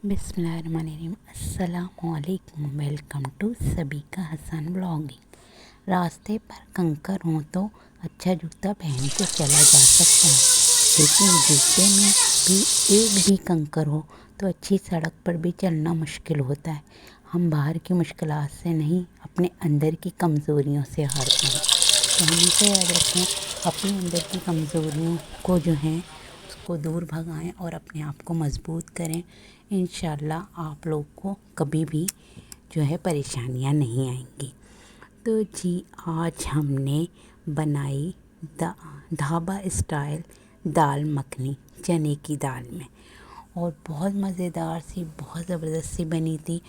बिस्मिल्लाहिर्रहमानिर्रहीम। अस्सलामुअलैकुम। Welcome to Sabika Hasan blogging. रास्ते पर कंकर हो तो अच्छा जूता पहन के चला जा सकता है, लेकिन जूते में भी एक भी कंकर हो तो अच्छी सड़क पर भी चलना मुश्किल होता है। हम बाहर की मुश्किलात से नहीं, अपने अंदर की कमज़ोरियों से हारते हैं। तो हमेशा याद रखें, अपने अंदर की कमज़ोरियों को जो है उसको दूर भगाएं और अपने आप को मज़बूत करें। इंशाल्लाह आप लोग को कभी भी जो है परेशानियां नहीं आएंगी। तो जी, आज हमने बनाई ढाबा स्टाइल दाल मखनी चने की दाल में, और बहुत मज़ेदार सी, बहुत ज़बरदस्त सी बनी थी।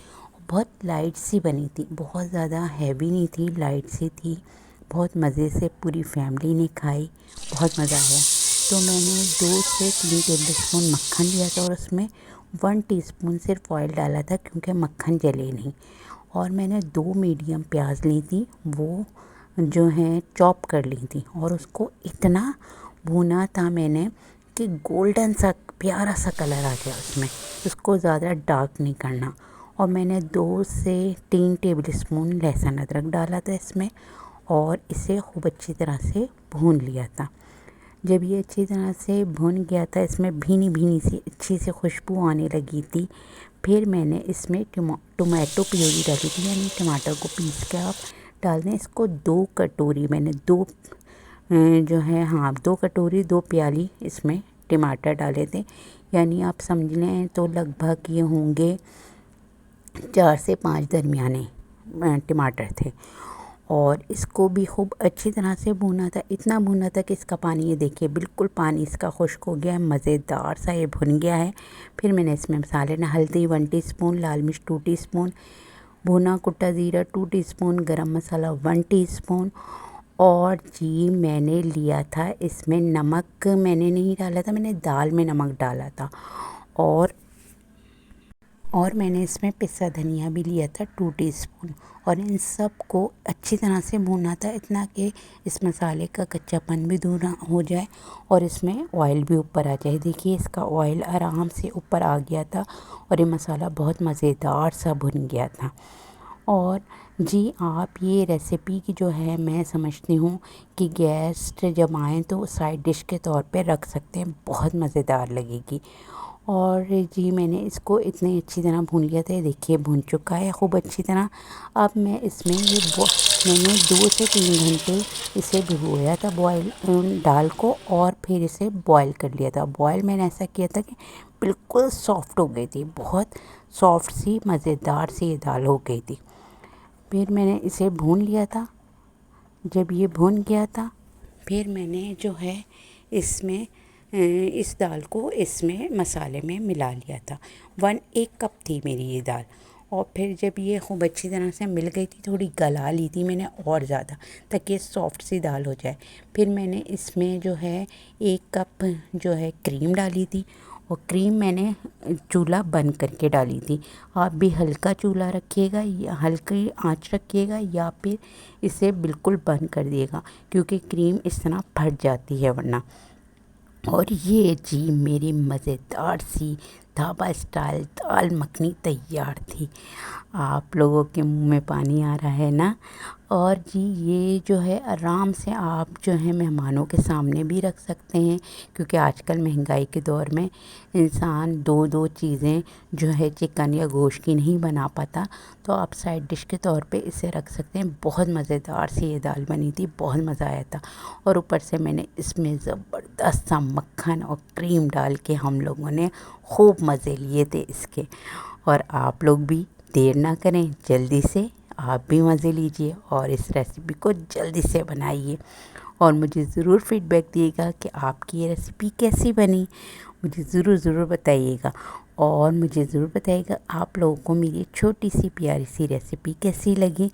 बहुत लाइट सी बनी थी, बहुत ज़्यादा हैवी नहीं थी, लाइट सी थी। बहुत मज़े से पूरी फैमिली ने खाई, बहुत मज़ा आया। तो मैंने 2 से 3 टेबल स्पून मक्खन लिया था और उसमें 1 टीस्पून सिर्फ ऑयल डाला था, क्योंकि मक्खन जले नहीं। और मैंने 2 मीडियम प्याज ली थी, वो जो है चॉप कर ली थी, और उसको इतना भुना था मैंने कि गोल्डन सा प्यारा सा कलर आ गया उसमें। उसको ज़्यादा डार्क नहीं करना। और मैंने 2 से 3 टेबल स्पून लहसुन अदरक डाला था इसमें, और इसे खूब अच्छी तरह से भून लिया था। जब ये अच्छी तरह से भुन गया था, इसमें भीनी भीनी सी अच्छी सी खुशबू आने लगी थी, फिर मैंने इसमें टोमेटो प्यूरी डाली थी, यानी टमाटर को पीस के आप डाल दें। इसको 2 कटोरी मैंने 2 जो है 2 कटोरी 2 प्याली इसमें टमाटर डाले थे, यानी आप समझ लें तो लगभग ये होंगे 4 से 5 दरमियाने टमाटर थे। और इसको भी खूब अच्छी तरह से भूना था, इतना भूना था कि इसका पानी, ये देखिए बिल्कुल पानी इसका खुश्क हो गया है, मज़ेदार सा ये भुन गया है। फिर मैंने इसमें मसाले ना, हल्दी 1 टीस्पून, लाल मिर्च 2 टीस्पून, भुना कुटा ज़ीरा 2 टीस्पून, गरम मसाला 1 टीस्पून, और जी मैंने लिया था इसमें नमक, मैंने नहीं डाला था, मैंने दाल में नमक डाला था। और मैंने इसमें पिसा धनिया भी लिया था 2 टीस्पून, और इन सब को अच्छी तरह से भूना था, इतना कि इस मसाले का कच्चापन भी दूर हो जाए और इसमें ऑयल भी ऊपर आ जाए। देखिए इसका ऑयल आराम से ऊपर आ गया था और ये मसाला बहुत मज़ेदार सा भुन गया था। और जी, आप ये रेसिपी की जो है, मैं समझती हूँ कि गेस्ट जब आएँ तो साइड डिश के तौर पे रख सकते हैं, बहुत मज़ेदार लगेगी। और जी मैंने इसको इतनी अच्छी तरह भून लिया था, देखिए भून चुका है खूब अच्छी तरह। अब मैं इसमें मैंने 2 से 3 घंटे इसे भिगोया था बॉयल दाल को, और फिर इसे बॉयल कर लिया था। बॉयल मैंने ऐसा किया था कि बिल्कुल सॉफ्ट हो गई थी, बहुत सॉफ्ट सी मज़ेदार सी ये दाल हो गई थी। फिर मैंने इसे भून लिया था। जब ये भून गया था, फिर मैंने जो है इसमें इस दाल को इसमें मसाले में मिला लिया था। 1 कप थी मेरी ये दाल। और फिर जब ये खूब अच्छी तरह से मिल गई थी, थोड़ी गला ली थी मैंने और ज़्यादा, ताकि ये सॉफ्ट सी दाल हो जाए। फिर मैंने इसमें जो है 1 कप जो है क्रीम डाली थी, और क्रीम मैंने चूल्हा बंद करके डाली थी। आप भी हल्का चूल्हा रखिएगा या हल्की आंच रखिएगा, या फिर इसे बिल्कुल बंद कर दिएगा, क्योंकि क्रीम इस तरह फट जाती है वरना। और ये जी मेरी मज़ेदार सी ढाबा स्टाइल दाल मखनी तैयार थी। आप लोगों के मुंह में पानी आ रहा है ना। और जी ये जो है आराम से आप जो है मेहमानों के सामने भी रख सकते हैं, क्योंकि आजकल महंगाई के दौर में इंसान 2-2 चीज़ें जो है चिकन या गोश्त की नहीं बना पाता, तो आप साइड डिश के तौर पे इसे रख सकते हैं। बहुत मज़ेदार सी ये दाल बनी थी, बहुत मज़ा आया था। और ऊपर से मैंने इसमें ज़बरदस्त सा मक्खन और क्रीम डाल के हम लोगों ने खूब मज़े लिए थे इसके। और आप लोग भी देर ना करें, जल्दी से आप भी मज़े लीजिए और इस रेसिपी को जल्दी से बनाइए, और मुझे ज़रूर फीडबैक दिएगा कि आपकी ये रेसिपी कैसी बनी। मुझे ज़रूर बताइएगा, और मुझे ज़रूर बताइएगा आप लोगों को मेरी छोटी सी प्यारी सी रेसिपी कैसी लगी।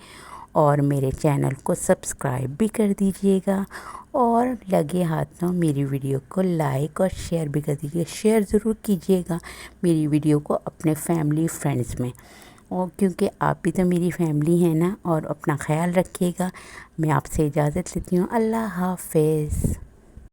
और मेरे चैनल को सब्सक्राइब भी कर दीजिएगा, और लगे हाथों मेरी वीडियो को लाइक और शेयर भी कर दीजिए। शेयर ज़रूर कीजिएगा मेरी वीडियो को अपने फैमिली फ्रेंड्स में, और क्योंकि आप भी तो मेरी फैमिली हैं ना। और अपना ख्याल रखिएगा। मैं आपसे इजाज़त लेती हूँ। अल्लाह हाफ़िज़।